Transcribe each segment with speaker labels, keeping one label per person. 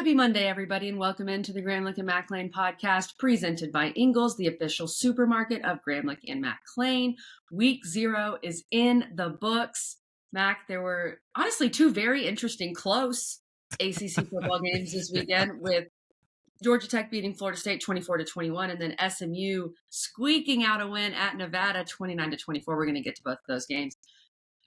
Speaker 1: Happy Monday, everybody, and welcome into the Graham Lincoln Mac Lane podcast presented by Ingles, the official supermarket of Graham Lincoln and Mac Lane. Week 0 is in the books. Mac, there were honestly two very interesting close ACC football games this weekend with Georgia Tech beating Florida State 24-21 and then SMU squeaking out a win at Nevada 29-24. We're going to get to both of those games.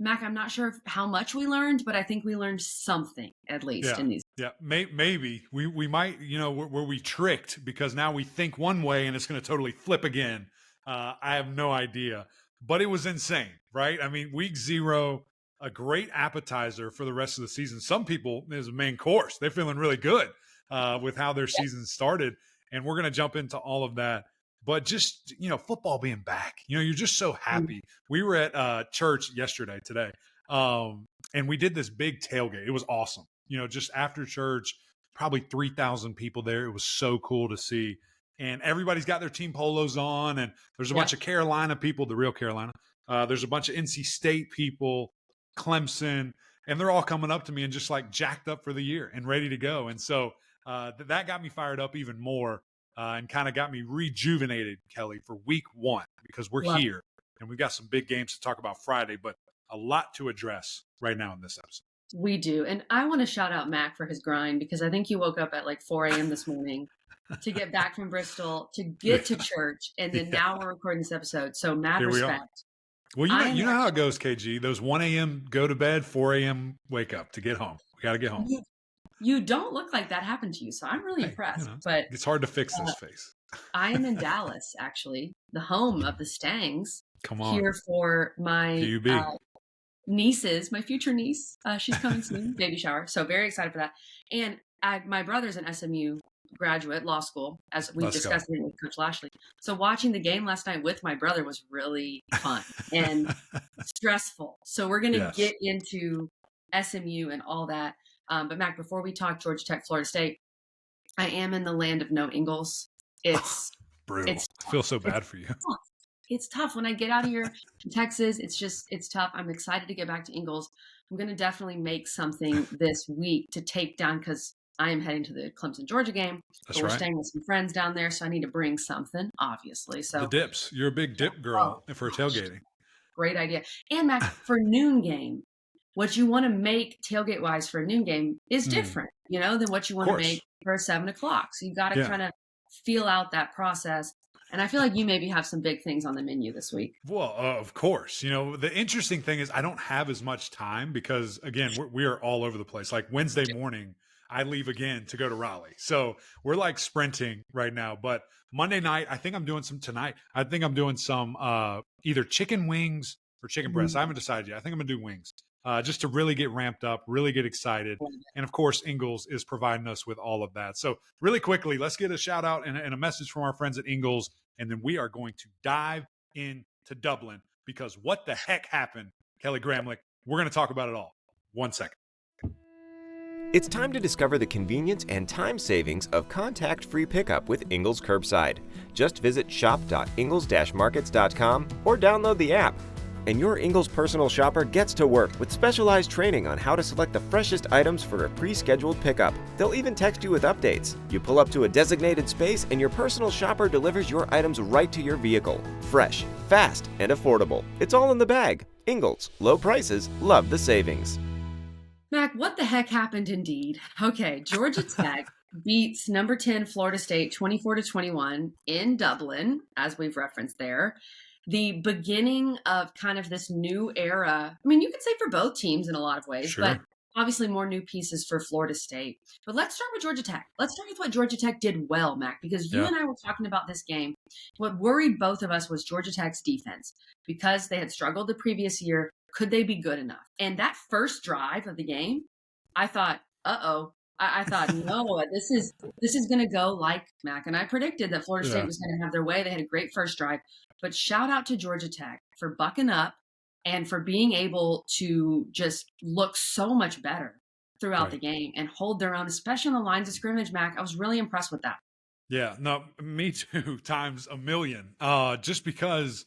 Speaker 1: Mac, I'm not sure how much we learned, but I think we learned something at least in these.
Speaker 2: Yeah, maybe we might, where we tricked because now we think one way and it's going to totally flip again. I have no idea, but it was insane, right? I mean, week 0, a great appetizer for the rest of the season. Some people is a main course. They're feeling really good with how their season started, and we're going to jump into all of that. But just, football being back, you're just so happy. We were at church today, and we did this big tailgate. It was awesome. Just after church, probably 3,000 people there. It was so cool to see. And everybody's got their team polos on, and there's a bunch of Carolina people, the real Carolina. There's a bunch of NC State people, Clemson, and they're all coming up to me and just like jacked up for the year and ready to go. And so that got me fired up even more. And kind of got me rejuvenated, Kelly, for week 1 because we're here and we've got some big games to talk about Friday, but a lot to address right now in this episode.
Speaker 1: We do. And I want to shout out Mac for his grind because I think you woke up at like 4 a.m. this morning to get back from Bristol, to get to church. And then now we're recording this episode. So mad
Speaker 2: here
Speaker 1: respect.
Speaker 2: Well, you know how it goes, KG. Those 1 a.m. go to bed, 4 a.m. wake up to get home. We got to get home.
Speaker 1: You don't look like that happened to you, so I'm really impressed. But
Speaker 2: it's hard to fix this face.
Speaker 1: I am in Dallas, actually, the home of the Stangs.
Speaker 2: Come on.
Speaker 1: Here for my nieces, my future niece. She's coming soon, baby shower. So very excited for that. And my brother's an SMU graduate, law school, as we discussed it with Coach Lashley. So watching the game last night with my brother was really fun and stressful. So we're going to get into SMU and all that. But Mac, before we talk Georgia Tech, Florida State, I am in the land of no Ingles. It's
Speaker 2: brutal. I feel so bad for you.
Speaker 1: It's tough when I get out of here in Texas. It's tough. I'm excited to get back to Ingles. I'm going to definitely make something this week to take down because I am heading to the Clemson Georgia game.
Speaker 2: That's
Speaker 1: we're staying with some friends down there, so I need to bring something, obviously. So
Speaker 2: the dips. You're a big dip girl for tailgating.
Speaker 1: Great idea. And Mac, for noon game. What you want to make tailgate-wise for a noon game is different, than what you want to make for 7 o'clock. So you got to kind of feel out that process. And I feel like you maybe have some big things on the menu this week.
Speaker 2: Well, of course. The interesting thing is I don't have as much time because, again, we are all over the place. Like Wednesday morning, I leave again to go to Raleigh. So we're like sprinting right now. But Monday night, I think I'm doing some tonight. I think I'm doing some either chicken wings or chicken breasts. I haven't decided yet. I think I'm going to do wings. Just to really get ramped up, really get excited. And, of course, Ingles is providing us with all of that. So really quickly, let's get a shout out and a message from our friends at Ingles, and then we are going to dive into Dublin because what the heck happened, Kelly Gramlich? We're going to talk about it all. 1 second.
Speaker 3: It's time to discover the convenience and time savings of contact-free pickup with Ingles Curbside. Just visit shop.ingles-markets.com or download the app. And your Ingles personal shopper gets to work with specialized training on how to select the freshest items for a pre-scheduled pickup. They'll even text you with updates. You pull up to a designated space and your personal shopper delivers your items right to your vehicle. Fresh, fast, and affordable. It's all in the bag. Ingles. Low prices. Love the savings.
Speaker 1: Mac, what the heck happened indeed? Okay, Georgia Tech beats number 10 Florida State 24-21 in Dublin, as we've referenced there. The beginning of kind of this new era. I mean, you could say for both teams in a lot of ways, but obviously more new pieces for Florida State. But let's start with Georgia Tech. Let's start with what Georgia Tech did well, Mac, because you and I were talking about this game. What worried both of us was Georgia Tech's defense because they had struggled the previous year. Could they be good enough? And that first drive of the game, I thought, I thought, no, this is going to go like Mac and I predicted that Florida State was going to have their way. They had a great first drive. But shout out to Georgia Tech for bucking up and for being able to just look so much better throughout the game and hold their own, especially on the lines of scrimmage, Mac. I was really impressed with that.
Speaker 2: Yeah, no, me too, times a million. Just because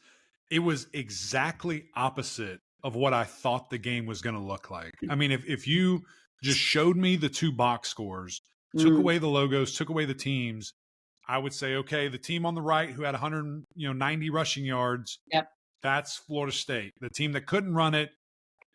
Speaker 2: it was exactly opposite of what I thought the game was going to look like. I mean, if you just showed me the two box scores took away the logos, took away the teams, I would say, okay, the team on the right who had 190 rushing yards,
Speaker 1: Yep.
Speaker 2: that's Florida State. The team that couldn't run it,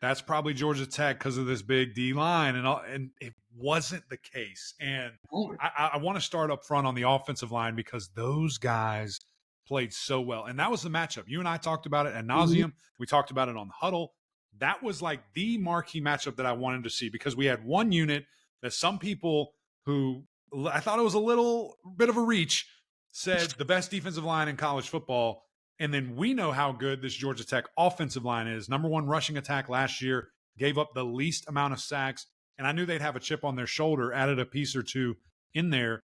Speaker 2: that's probably Georgia Tech because of this big D line, and it wasn't the case. And I want to start up front on the offensive line because those guys played so well, and that was the matchup. You and I talked about it ad nauseum. We talked about it on the huddle. That was like the marquee matchup that I wanted to see because we had one unit that some people who I thought it was a little bit of a reach said the best defensive line in college football. And then we know how good this Georgia Tech offensive line is. Number one rushing attack last year, gave up the least amount of sacks. And I knew they'd have a chip on their shoulder, added a piece or two in there.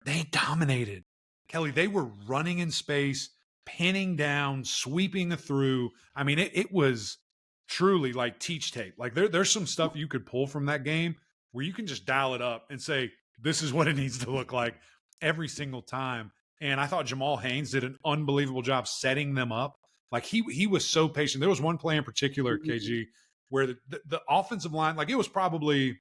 Speaker 2: They dominated. Kelly, they were running in space, pinning down, sweeping through. I mean, it was truly like teach tape. Like there's some stuff you could pull from that game where you can just dial it up and say, this is what it needs to look like every single time. And I thought Jamal Haynes did an unbelievable job setting them up. Like he was so patient. There was one play in particular, KG, where the offensive line, like it was probably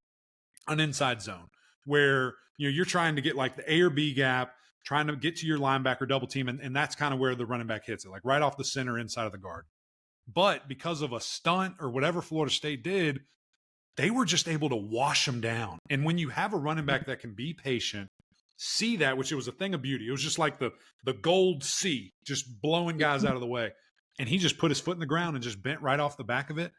Speaker 2: an inside zone where you're trying to get like the A or B gap, trying to get to your linebacker double team, and that's kind of where the running back hits it, like right off the center inside of the guard. But because of a stunt or whatever Florida State did, they were just able to wash them down. And when you have a running back that can be patient, see that, which it was a thing of beauty. It was just like the gold sea, just blowing guys out of the way. And he just put his foot in the ground and just bent right off the back of it.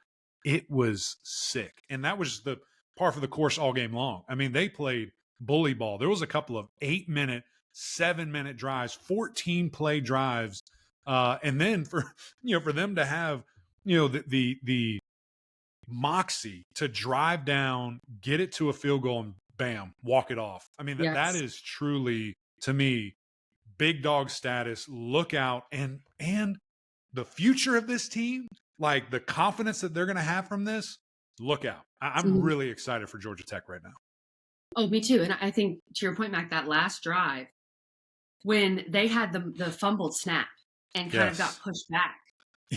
Speaker 2: It was sick. And that was the par for the course all game long. I mean, they played bully ball. There was a couple of 8-minute, 7-minute drives, 14-play drives. And then for them to have, the moxie to drive down, get it to a field goal, and bam, walk it off. I mean, that is truly, to me, big dog status. Look out. And the future of this team, like the confidence that they're going to have from this, look out. I'm really excited for Georgia Tech right now.
Speaker 1: Oh, me too. And I think, to your point, Mac, that last drive, when they had the fumbled snap and kind of got pushed back,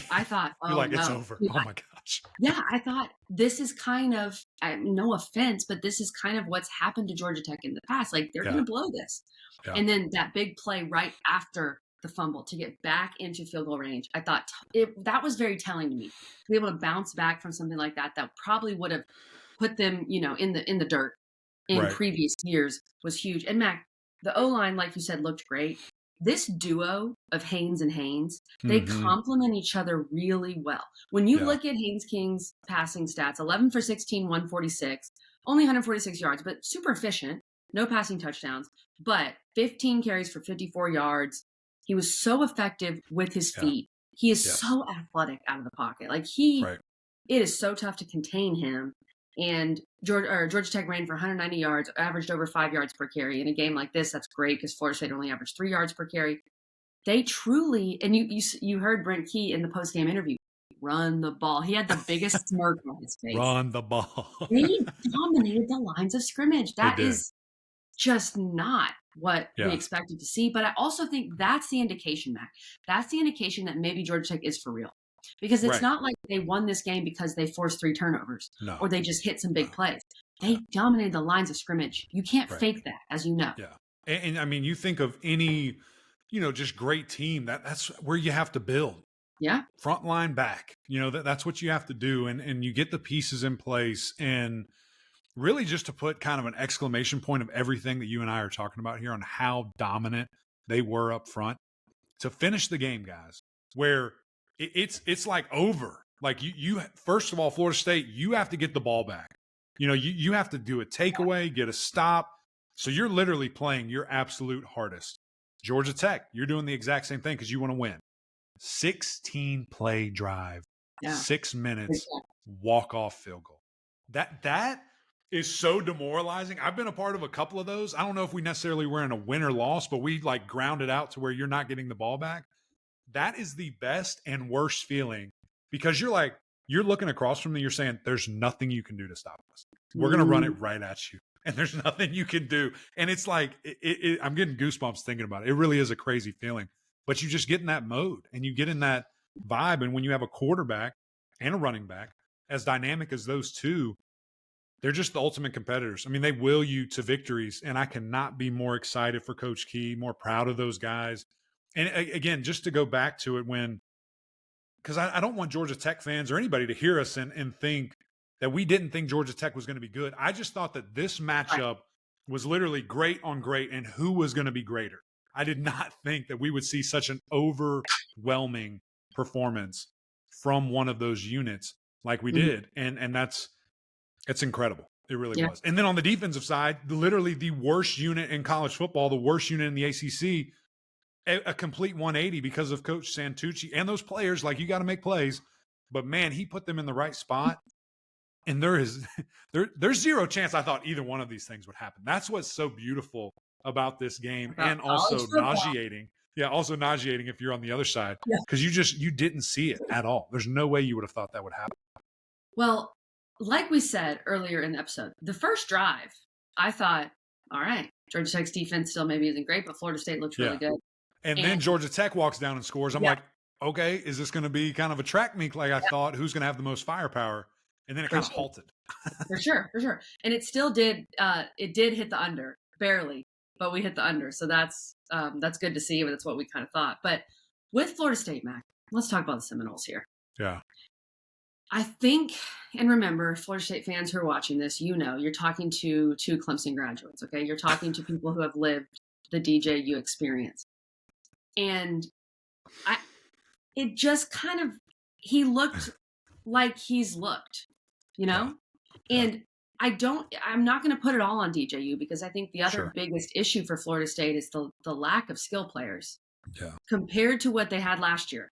Speaker 1: I thought, oh,
Speaker 2: you're like,
Speaker 1: no.
Speaker 2: it's over. Oh, my gosh.
Speaker 1: Yeah, I thought this is kind of, no offense, but this is kind of what's happened to Georgia Tech in the past. Like, they're going to blow this. Yeah. And then that big play right after the fumble to get back into field goal range, I thought that was very telling to me. To be able to bounce back from something like that probably would have put them, in the dirt in previous years was huge. And Mac, the O-line, like you said, looked great. This duo of Haynes and Haynes, they complement each other really well. When you look at Haynes King's passing stats, 11 for 16, 146, only 146 yards, but super efficient, no passing touchdowns, but 15 carries for 54 yards. He was so effective with his feet. He is so athletic out of the pocket. Like it is so tough to contain him. And Georgia Tech ran for 190 yards, averaged over 5 yards per carry. In a game like this, that's great because Florida State only averaged 3 yards per carry. They truly, and you heard Brent Key in the post-game interview, run the ball. He had the biggest smirk on his face.
Speaker 2: Run the ball.
Speaker 1: They dominated the lines of scrimmage. That is just not what we expected to see. But I also think that's the indication, Mac. That's the indication that maybe Georgia Tech is for real. Because it's not like they won this game because they forced 3 turnovers or they just hit some big plays. They dominated the lines of scrimmage. You can't fake that, as you know.
Speaker 2: Yeah. And I mean, you think of any, just great team, that's where you have to build.
Speaker 1: Yeah.
Speaker 2: Front line back, that's what you have to do. And you get the pieces in place. And really just to put kind of an exclamation point of everything that you and I are talking about here on how dominant they were up front to finish the game, guys, where it's like over. Like you first of all, Florida State, you have to get the ball back. You have to do a takeaway, get a stop. So you're literally playing your absolute hardest. Georgia Tech, you're doing the exact same thing because you want to win. 16-play drive, 6 minutes, walk-off field goal. That is so demoralizing. I've been a part of a couple of those. I don't know if we necessarily were in a win or loss, but we like grounded out to where you're not getting the ball back. That is the best and worst feeling because you're looking across from me. You're saying there's nothing you can do to stop us. We're going to run it right at you and there's nothing you can do. And it's like, I'm getting goosebumps thinking about it. It really is a crazy feeling, but you just get in that mode and you get in that vibe. And when you have a quarterback and a running back as dynamic as those two, they're just the ultimate competitors. I mean, they will you to victories, and I cannot be more excited for Coach Key, more proud of those guys. And again, just to go back to it, because I don't want Georgia Tech fans or anybody to hear us and think that we didn't think Georgia Tech was going to be good. I just thought that this
Speaker 1: Right.
Speaker 2: matchup was literally great on great, and who was going to be greater. I did not think that we would see such an overwhelming performance from one of those units like we
Speaker 1: Mhm.
Speaker 2: did, and it's incredible. It really
Speaker 1: Yeah.
Speaker 2: was. And then on the defensive side, literally the worst unit in college football, the worst unit in the ACC, a complete 180 because of Coach Santucci and those players. Like, you got to make plays, but man, he put them in the right spot. And there's zero chance I thought either one of these things would happen. That's what's so beautiful about this game,
Speaker 1: About
Speaker 2: and
Speaker 1: college
Speaker 2: also
Speaker 1: football.
Speaker 2: nauseating. Yeah, also nauseating if you're on the other side,
Speaker 1: Yeah.
Speaker 2: because you didn't see it at all. There's no way you would have thought that would happen.
Speaker 1: Well, like we said earlier in the episode, the first drive, I thought, all right, Georgia Tech's defense still maybe isn't great, but Florida State looks really good.
Speaker 2: And then
Speaker 1: And
Speaker 2: Georgia Tech walks down and scores. I'm
Speaker 1: yeah,
Speaker 2: like, okay, is this going to be kind of a track meet like I thought? Who's going to have the most firepower? And then it
Speaker 1: for
Speaker 2: kind of
Speaker 1: sure.
Speaker 2: halted.
Speaker 1: For sure, for sure. And it still did it did hit the under, barely, but we hit the under. So that's good to see, but that's what we kind of thought. But with Florida State, Mac, let's talk about the Seminoles here.
Speaker 2: Yeah.
Speaker 1: I think, and remember, Florida State fans who are watching this, you're talking to two Clemson graduates, okay? You're talking to people who have lived the DJU experience. And it just kind of, he looked like he's looked, you know?
Speaker 2: Yeah.
Speaker 1: And I'm not going to put it all on DJU, because I think the other
Speaker 2: Sure.
Speaker 1: biggest issue for Florida State is the lack of skill players
Speaker 2: Yeah.
Speaker 1: compared to what they had last year,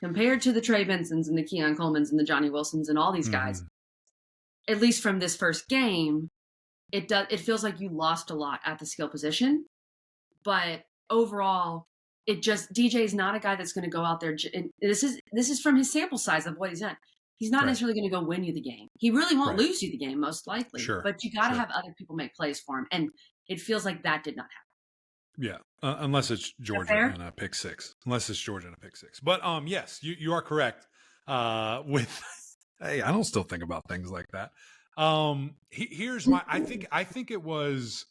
Speaker 1: compared to the Trey Bensons and the Keon Colemans and the Johnny Wilsons and all these guys. At least from this first game, it feels like you lost a lot at the skill position, but overall, DJ is not a guy that's going to go out there. And this is from his sample size of what he's done. He's not
Speaker 2: Right.
Speaker 1: necessarily going to go win you the game. He really won't
Speaker 2: Right.
Speaker 1: lose you the game, most likely.
Speaker 2: Sure.
Speaker 1: But you got to
Speaker 2: Sure.
Speaker 1: have other people make plays for him, and it feels like that did not happen.
Speaker 2: Yeah, unless it's Georgia
Speaker 1: fair?
Speaker 2: and a pick six. Unless it's Georgia and a pick six. But yes, you are correct. With hey, I don't still think about things like that. Here's my. I think it was.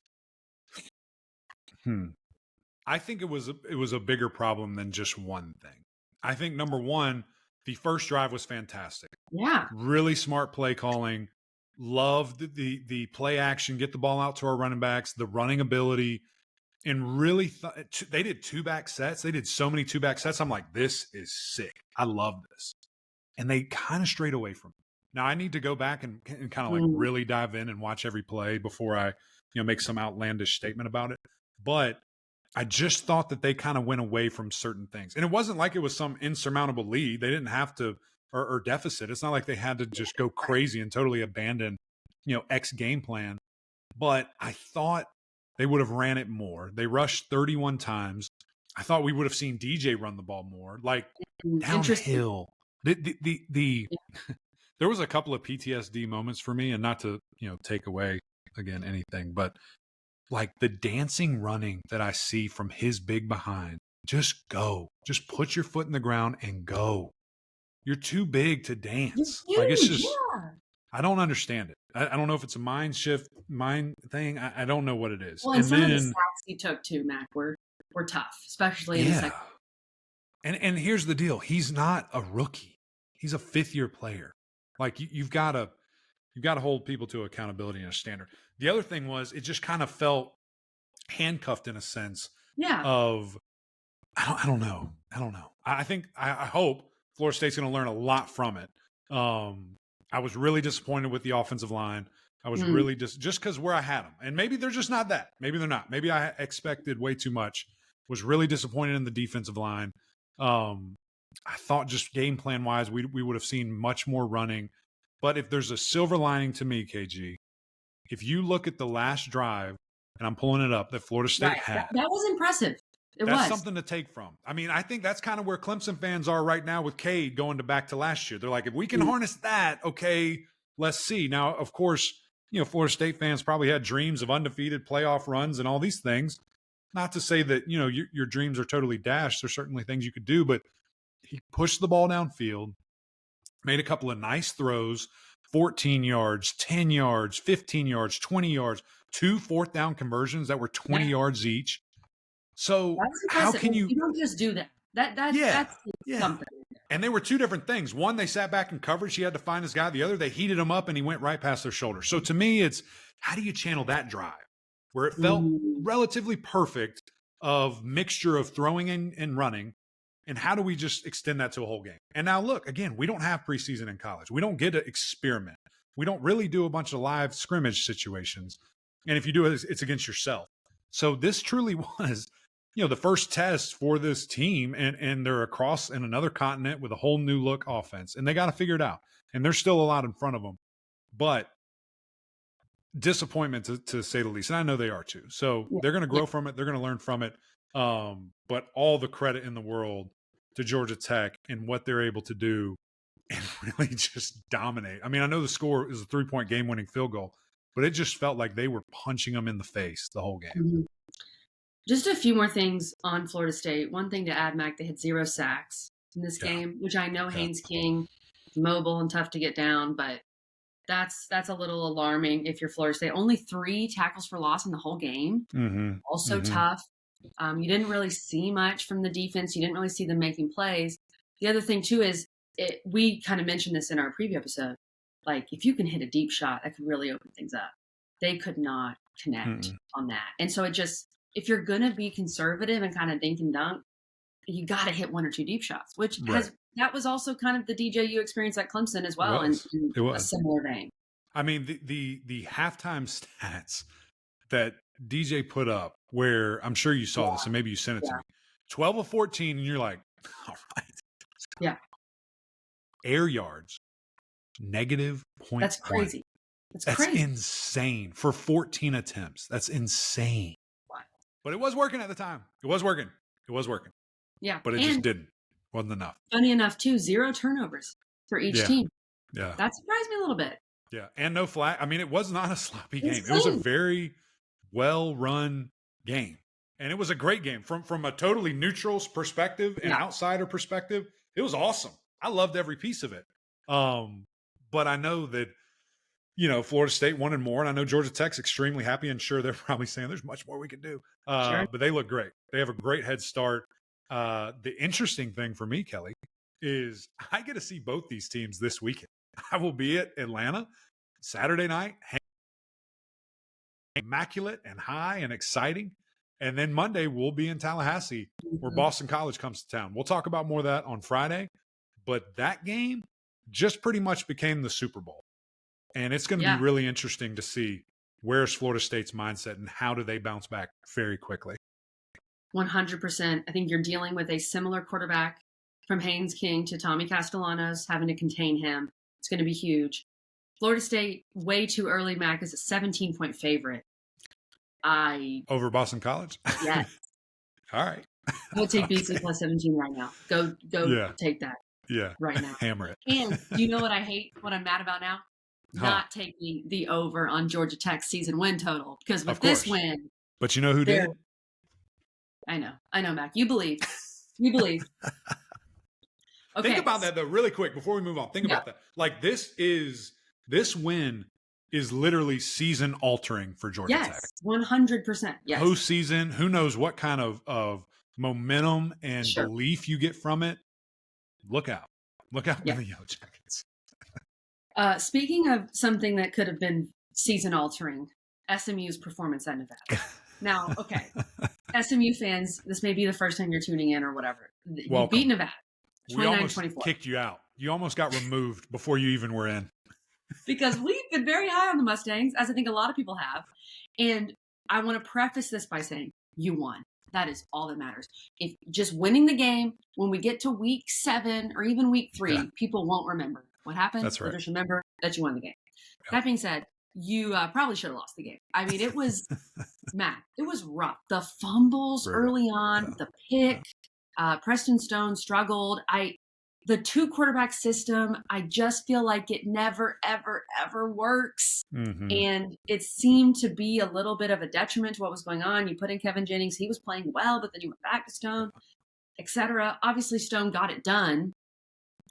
Speaker 2: I think it was a bigger problem than just one thing. I think number one, the first drive was fantastic.
Speaker 1: Yeah,
Speaker 2: Really smart play calling. Loved the play action, get the ball out to our running backs, the running ability. And really, they did two back sets. They did so many two back sets. I'm like, this is sick. I love this. And they kind of strayed away from it. Now I need to go back and kind of like really dive in and watch every play before I, make some outlandish statement about it. But I just thought that they kind of went away from certain things. And it wasn't like it was some insurmountable lead. They didn't have to, or deficit. It's not like they had to just go crazy and totally abandon, X game plan. But I thought they would have ran it more. They rushed 31 times. I thought we would have seen DJ run the ball more, like downhill. There was a couple of PTSD moments for me, and not to take away again anything, but like the dancing running that I see from his big behind. Just go. Just put your foot in the ground and go. You're too big to dance.
Speaker 1: Huge,
Speaker 2: Like, it's just.
Speaker 1: yeah.
Speaker 2: I don't understand it. I don't know if it's a mind thing. I don't know what it is.
Speaker 1: Well, and some of the sacks he took too, Mac, were tough, especially in the second.
Speaker 2: And here's the deal: he's not a rookie. He's a fifth-year player. Like, you've got to hold people to accountability and a standard. The other thing was, it just kind of felt handcuffed in a sense.
Speaker 1: Yeah.
Speaker 2: Of I don't know. I think I hope Florida State's going to learn a lot from it. I was really disappointed with the offensive line. I was really just because where I had them. And maybe they're just not that. Maybe they're not. Maybe I expected way too much. Was really disappointed in the defensive line. I thought just game plan wise, we would have seen much more running. But if there's a silver lining to me, KG, if you look at the last drive, and I'm pulling it up, that Florida State had.
Speaker 1: That was impressive.
Speaker 2: That's something to take from. I mean, I think that's kind of where Clemson fans are right now with Cade going back to last year. They're like, if we can harness that, okay, let's see. Now, of course, Florida State fans probably had dreams of undefeated playoff runs and all these things. Not to say that, your dreams are totally dashed. There's certainly things you could do, but he pushed the ball downfield, made a couple of nice throws, 14 yards, 10 yards, 15 yards, 20 yards, 2 fourth down conversions that were 20 yards each. So
Speaker 1: That's
Speaker 2: how
Speaker 1: impressive.
Speaker 2: can you?
Speaker 1: You don't just do that.
Speaker 2: Yeah,
Speaker 1: That's
Speaker 2: yeah.
Speaker 1: something.
Speaker 2: And they were two different things. One, they sat back in coverage. He had to find his guy. The other, they heated him up and he went right past their shoulder. So to me, it's how do you channel that drive where it felt relatively perfect of mixture of throwing and running, and how do we just extend that to a whole game? And now look, again, we don't have preseason in college. We don't get to experiment. We don't really do a bunch of live scrimmage situations. And if you do it, it's against yourself. So this truly was, the first test for this team, and they're across in another continent with a whole new look offense, and they got to figure it out. And there's still a lot in front of them, but disappointment to say the least. And I know they are too. So they're going to grow from it. They're going to learn from it. But all the credit in the world to Georgia Tech and what they're able to do and really just dominate. I mean, I know the score is a 3-point game-winning field goal, but it just felt like they were punching them in the face the whole game.
Speaker 1: Mm-hmm. Just a few more things on Florida State. One thing to add, Mac, they had 0 sacks in this game, which I know Haynes King is mobile and tough to get down, but that's a little alarming if you're Florida State. Only 3 tackles for loss in the whole game. Also tough. You didn't really see much from the defense. You didn't really see them making plays. The other thing, too, is we kind of mentioned this in our preview episode. Like, if you can hit a deep shot, that could really open things up. They could not connect on that. And so it just, if you're going to be conservative and kind of dink and dunk, you got to hit 1 or 2 deep shots, which that was also kind of the DJU experience at Clemson as well in a similar vein.
Speaker 2: I mean, the halftime stats that DJ put up, where I'm sure you saw this and maybe you sent it to me, 12 of 14, and you're like, all right.
Speaker 1: Yeah.
Speaker 2: Air yards, negative 0.1.
Speaker 1: That's crazy.
Speaker 2: That's insane for 14 attempts. That's insane.
Speaker 1: Wow.
Speaker 2: But it was working at the time. It was working.
Speaker 1: Yeah.
Speaker 2: But it just didn't. Wasn't enough.
Speaker 1: Funny enough, too, 0 turnovers for each team.
Speaker 2: Yeah.
Speaker 1: That surprised me a little bit.
Speaker 2: Yeah. And no flag. I mean, it was not a sloppy game. It was a very well-run game. And it was a great game. From a totally neutral perspective and outsider perspective, it was awesome. I loved every piece of it. But I know that, Florida State wanted more, and I know Georgia Tech's extremely happy, and sure, they're probably saying there's much more we can do. But they look great. They have a great head start. The interesting thing for me, Kelly, is I get to see both these teams this weekend. I will be at Atlanta Saturday night, immaculate and high and exciting. And then Monday, we'll be in Tallahassee, where Boston College comes to town. We'll talk about more of that on Friday. But that game just pretty much became the Super Bowl. And it's going to be really interesting to see where's Florida State's mindset and how do they bounce back very quickly.
Speaker 1: 100%. I think you're dealing with a similar quarterback from Haynes King to Tommy Castellanos, having to contain him. It's going to be huge. Florida State, way too early, Mac, is a 17-point favorite.
Speaker 2: Over Boston College?
Speaker 1: Yes.
Speaker 2: All right.
Speaker 1: Go take BC plus 17 right now. Go take that.
Speaker 2: Yeah.
Speaker 1: Right now.
Speaker 2: Hammer it.
Speaker 1: And do you know what I hate, what I'm mad about now? Not taking the over on Georgia Tech's season win total. Because with this win.
Speaker 2: But you know who did?
Speaker 1: I know, Mac. You believe. You believe. Okay.
Speaker 2: Think about that, though, really quick before we move on. Think about that. Like, this win is literally season altering for Georgia Tech.
Speaker 1: Yes, 100%. Yes.
Speaker 2: Postseason, who knows what kind of momentum and belief you get from it. Look out. Look out for the Yellow Jackets.
Speaker 1: Speaking of something that could have been season altering, SMU's performance at Nevada. Now, okay, SMU fans, this may be the first time you're tuning in or whatever. You beat Nevada.
Speaker 2: We almost kicked you out. You almost got removed before you even were in.
Speaker 1: Because we've been very high on the Mustangs, as I think a lot of people have. And I want to preface this by saying, you won. That is all that matters. If just winning the game, when we get to week 7 or even week 3, people won't remember what happened.
Speaker 2: That's right.
Speaker 1: They'll just remember that you won the game. That being said, you probably should have lost the game. I mean, it was, Matt, it was rough. The fumbles early on, the pick, Preston Stone struggled. The 2 quarterback system, I just feel like it never, ever, ever works. And it seemed to be a little bit of a detriment to what was going on. You put in Kevin Jennings, he was playing well, but then you went back to Stone, etc. Obviously, Stone got it done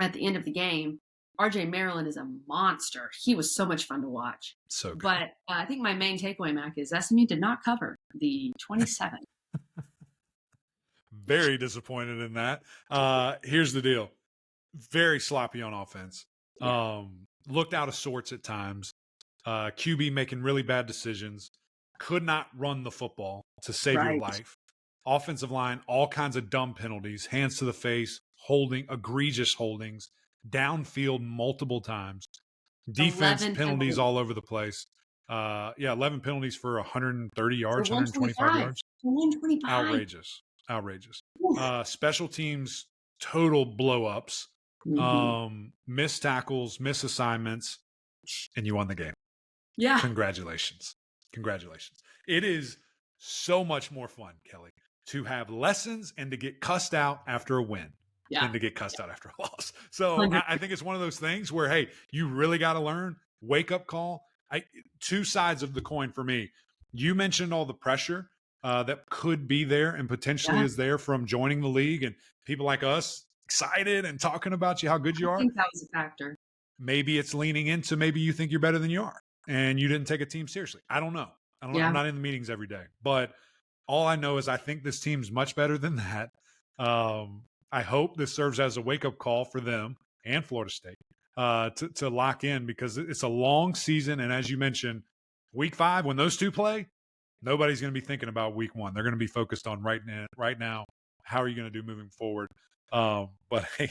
Speaker 1: at the end of the game. RJ Maryland is a monster. He was so much fun to watch.
Speaker 2: So good.
Speaker 1: But I think my main takeaway, Mac, is SMU did not cover the 27.
Speaker 2: Very disappointed in that. Here's the deal. Very sloppy on offense.
Speaker 1: Yeah.
Speaker 2: Looked out of sorts at times. QB making really bad decisions. Could not run the football to save your
Speaker 1: Right.
Speaker 2: life. Offensive line, all kinds of dumb penalties, hands to the face, holding, egregious holdings, downfield multiple times. Defense
Speaker 1: 11
Speaker 2: penalties all over the place. 11 penalties for 130 yards,
Speaker 1: For
Speaker 2: 125
Speaker 1: 125.
Speaker 2: yards.
Speaker 1: For 125.
Speaker 2: Outrageous.
Speaker 1: Oof.
Speaker 2: Special teams, total blow ups,
Speaker 1: Mhm.
Speaker 2: missed tackles, missed assignments, and you won the game.
Speaker 1: Yeah.
Speaker 2: Congratulations. It is so much more fun, Kelly, to have lessons and to get cussed out after a win than to get cussed out after a loss. So
Speaker 1: 100.
Speaker 2: I think it's one of those things where, hey, you really got to learn. Wake up call. Two sides of the coin for me. You mentioned all the pressure that could be there and potentially is there from joining the league and people like us excited and talking about you, how good you
Speaker 1: I
Speaker 2: are.
Speaker 1: think that was a factor.
Speaker 2: Maybe it's leaning into maybe you think you're better than you are and you didn't take a team seriously. I don't know.
Speaker 1: Yeah.
Speaker 2: I'm not in the meetings every day, but all I know is I think this team's much better than that. I hope this serves as a wake-up call for them and Florida State to lock in because it's a long season. And as you mentioned, week 5, when those two play, nobody's going to be thinking about week 1. They're going to be focused on right now. How are you going to do moving forward? But hey,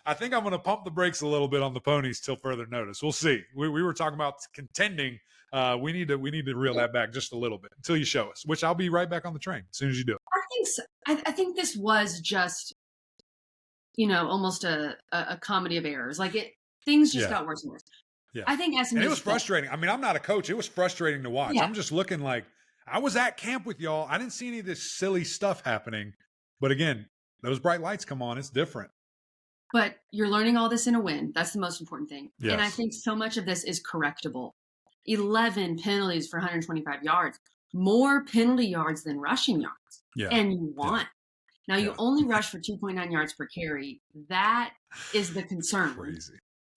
Speaker 2: I think I'm going to pump the brakes a little bit on the ponies till further notice. We'll see. We were talking about contending. We need to reel that back just a little bit until you show us, which I'll be right back on the train as soon as you do it.
Speaker 1: I think so. I think this was just, almost a comedy of errors. Like things just got worse and worse.
Speaker 2: Yeah.
Speaker 1: I think SMU.
Speaker 2: And it was frustrating. I mean, I'm not a coach. It was frustrating to watch.
Speaker 1: Yeah.
Speaker 2: I'm just looking like I was at camp with y'all. I didn't see any of this silly stuff happening. But again, those bright lights come on. It's different.
Speaker 1: But you're learning all this in a win. That's the most important thing.
Speaker 2: Yes.
Speaker 1: And I think so much of this is correctable. 11 penalties for 125 yards, more penalty yards than rushing yards.
Speaker 2: Yeah.
Speaker 1: And you won. Now, you only rush for 2.9 yards per carry. That is the concern.
Speaker 2: Crazy.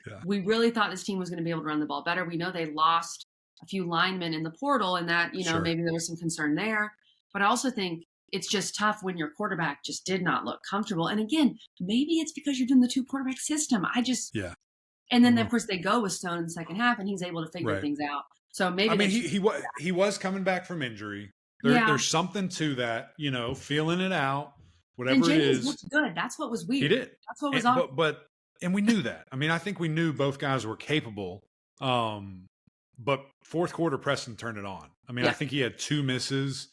Speaker 2: Yeah.
Speaker 1: We really thought this team was going to be able to run the ball better. We know they lost a few linemen in the portal and that, maybe there was some concern there. But I also think it's just tough when your quarterback just did not look comfortable. And again, maybe it's because you're doing the 2-quarterback system. And then, of course, they go with Stone in the second half, and he's able to figure things out. So maybe
Speaker 2: he was coming back from injury. There's something to that, feeling it out, whatever
Speaker 1: and Jennings
Speaker 2: it is.
Speaker 1: Looked good. That's what was weird.
Speaker 2: He did.
Speaker 1: That's what was off.
Speaker 2: And we knew that. I mean, I think we knew both guys were capable. But fourth quarter, Preston turned it on. I mean, I think he had 2 misses,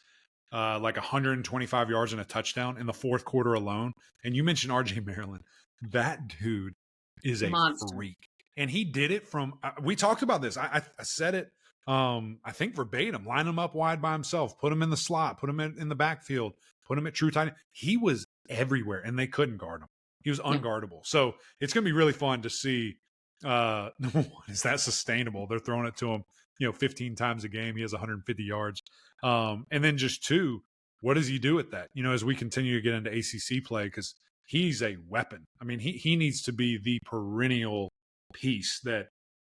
Speaker 2: like 125 yards and a touchdown in the fourth quarter alone. And you mentioned RJ Maryland. That dude is a freak. And he did it from we talked about this. I said it, I think verbatim, line him up wide by himself, put him in the slot, put him in the backfield, put him at true tight end. He was everywhere, and they couldn't guard him. He was unguardable. So it's going to be really fun to see. Number one, is that sustainable? They're throwing it to him, 15 times a game. He has 150 yards. And then just 2, what does he do with that? As we continue to get into ACC play, because he's a weapon. I mean, he needs to be the perennial piece that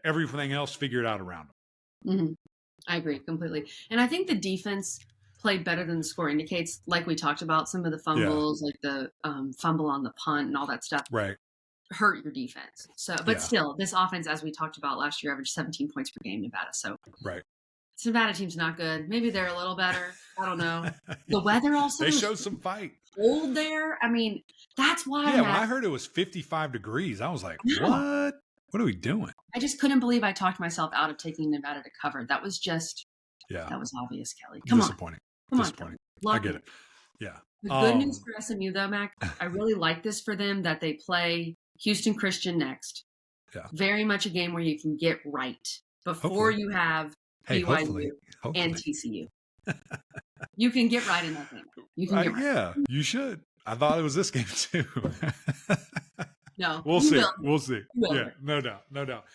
Speaker 2: everything else figured out around him.
Speaker 1: Mm-hmm. I agree completely. And I think the defense played better than the score indicates, like we talked about, some of the fumbles, like the fumble on the punt and all that stuff.
Speaker 2: Right.
Speaker 1: Hurt your defense. So, but still, this offense, as we talked about last year, averaged 17 points per game, Nevada. So, this Nevada team's not good. Maybe they're a little better. I don't know. The weather also.
Speaker 2: They showed some fight.
Speaker 1: Cold there. I mean, that's why.
Speaker 2: Yeah, when I heard it was 55 degrees, I was like, what? What are we doing?
Speaker 1: I just couldn't believe I talked myself out of taking Nevada to cover. That was just, that was obvious, Kelly.
Speaker 2: Disappointing.
Speaker 1: Come
Speaker 2: on. I get it. Yeah.
Speaker 1: The good news for SMU, though, Mac, I really like this for them that they play Houston Christian next.
Speaker 2: Yeah.
Speaker 1: Very much a game where you can get right before you have BYU
Speaker 2: hopefully.
Speaker 1: and TCU. You can get right in that game. You can get right.
Speaker 2: Yeah, you should. I thought it was this game too.
Speaker 1: No,
Speaker 2: we'll see.
Speaker 1: Yeah,
Speaker 2: no doubt.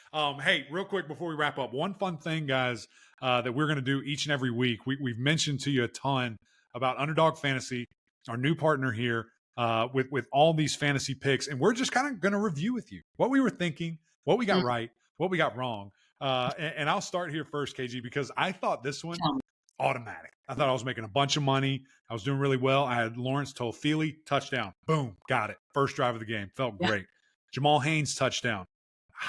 Speaker 2: Hey, real quick before we wrap up, one fun thing, guys, that we're going to do each and every week. We've mentioned to you a ton about Underdog Fantasy, our new partner here, with all these fantasy picks, and we're just kind of going to review with you what we were thinking, what we got right, what we got wrong. And I'll start here first, KG, because I thought this one automatic. I thought I was making a bunch of money. I was doing really well. I had Lawrence Toafili, touchdown. Boom, got it. First drive of the game. Felt great. Jamal Haynes, touchdown.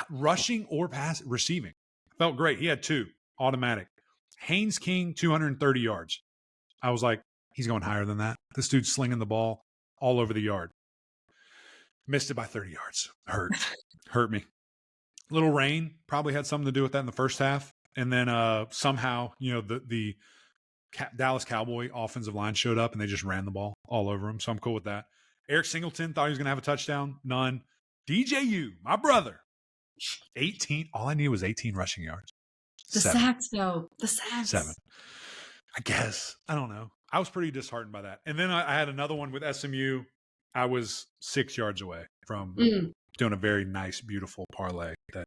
Speaker 2: Rushing or receiving. Felt great. He had 2, automatic. Haynes King, 230 yards. I was like, he's going higher than that. This dude's slinging the ball all over the yard. Missed it by 30 yards. Hurt me. Little rain probably had something to do with that in the first half. And then somehow, the Dallas Cowboy offensive line showed up and they just ran the ball all over him. So I'm cool with that. Eric Singleton thought he was going to have a touchdown. None. DJU, my brother, 18. All I needed was 18 rushing yards.
Speaker 1: The
Speaker 2: 7.
Speaker 1: sacks, though. The sacks.
Speaker 2: 7. I guess. I don't know. I was pretty disheartened by that. And then I had another one with SMU. I was 6 yards away from doing a very nice, beautiful parlay. That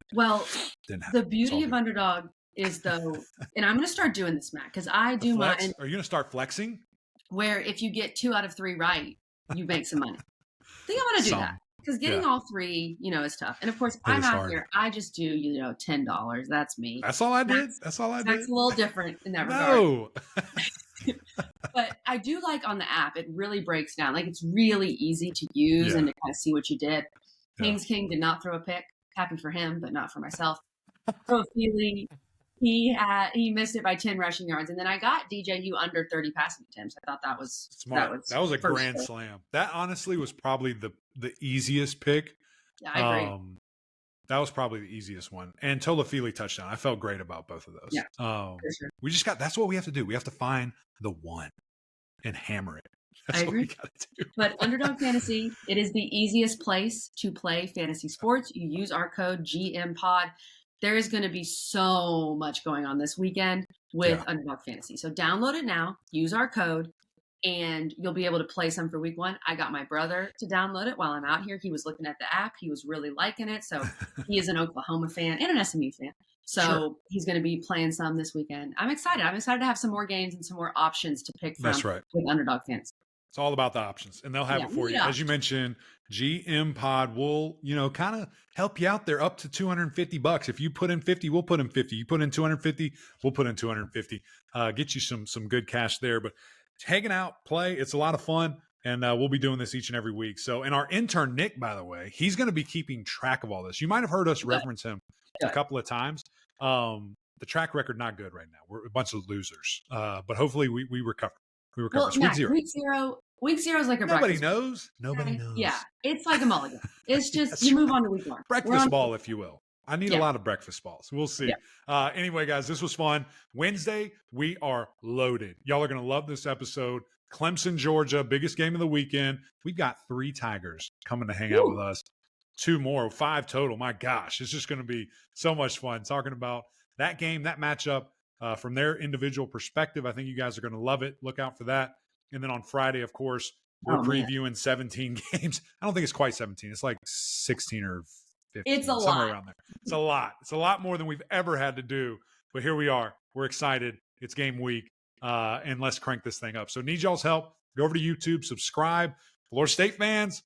Speaker 2: didn't happen.
Speaker 1: The beauty of Underdog is, though, and I'm going to start doing this, Matt, because I do mine.
Speaker 2: Are you going to start flexing?
Speaker 1: Where if you get 2 out of 3 right, you make some money. I think I'm going to do that. Because getting all 3, is tough. And of course, I'm out here. I just do, $10. That's me.
Speaker 2: That's all I did. That's all I did.
Speaker 1: That's a little different in that regard. But I do like on the app, it really breaks down. Like, it's really easy to use and to kind of see what you did. Haynes King did not throw a pick. Happy for him, but not for myself. Toafili, he missed it by 10 rushing yards. And then I got DJU under 30 passing attempts. I thought that was
Speaker 2: smart. That was a grand slam. That honestly was probably the easiest pick.
Speaker 1: Yeah, I agree.
Speaker 2: That was probably the easiest one. And Toafili touchdown. I felt great about both of those.
Speaker 1: Yeah, for sure.
Speaker 2: That's what we have to do. We have to find the one and hammer it. That's what we got to do.
Speaker 1: But Underdog Fantasy, it is the easiest place to play fantasy sports. You use our code GMPOD. There is going to be so much going on this weekend with Underdog Fantasy. So download it now, use our code, and you'll be able to play some for week 1. I got my brother to download it while I'm out here. He was looking at the app. He was really liking it. So he is an Oklahoma fan and an SMU fan. So he's going to be playing some this weekend. I'm excited. I'm excited to have some more games and some more options to pick from with Underdog Fantasy.
Speaker 2: It's all about the options, and they'll have it for you. As you mentioned, GM Pod will, kind of help you out there up to $250. If you put in 50, we'll put in 50. You put in 250, we'll put in 250. Get you some good cash there. But hanging out, play, it's a lot of fun, and we'll be doing this each and every week. So, and our intern Nick, by the way, he's going to be keeping track of all this. You might have heard us reference him a couple of times. The track record not good right now. We're a bunch of losers, but hopefully we recover. We recover.
Speaker 1: Well, Matt, week zero is like a
Speaker 2: Nobody
Speaker 1: breakfast
Speaker 2: knows. Nobody knows.
Speaker 1: Yeah, it's like a mulligan. It's just you move on to week 1.
Speaker 2: Breakfast ball, if you will. I need a lot of breakfast balls. We'll see. Yeah. Anyway, guys, this was fun. Wednesday, we are loaded. Y'all are going to love this episode. Clemson, Georgia, biggest game of the weekend. We've got 3 Tigers coming to hang out with us. 2 more, 5 total. My gosh, it's just going to be so much fun talking about that game, that matchup from their individual perspective. I think you guys are going to love it. Look out for that. And then on Friday, of course, we're previewing 17 games. I don't think it's quite 17. It's like 16 or 15.
Speaker 1: It's a
Speaker 2: somewhere
Speaker 1: lot.
Speaker 2: around there. It's a lot. It's a lot more than we've ever had to do. But here we are. We're excited. It's game week. And let's crank this thing up. So need y'all's help. Go over to YouTube, subscribe. Florida State fans,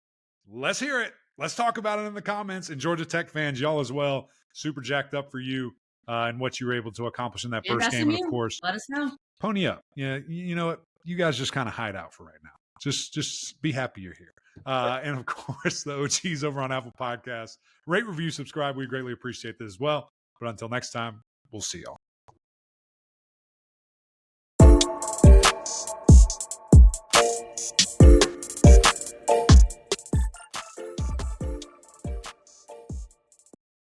Speaker 2: let's hear it. Let's talk about it in the comments. And Georgia Tech fans, y'all as well. Super jacked up for you and what you were able to accomplish in that first game. And of course,
Speaker 1: let us know.
Speaker 2: Pony up. Yeah, you know what? You guys just kind of hide out for right now. Just be happy you're here. And of course, the OGs over on Apple Podcasts. Rate, review, subscribe. We greatly appreciate this as well. But until next time, we'll see y'all.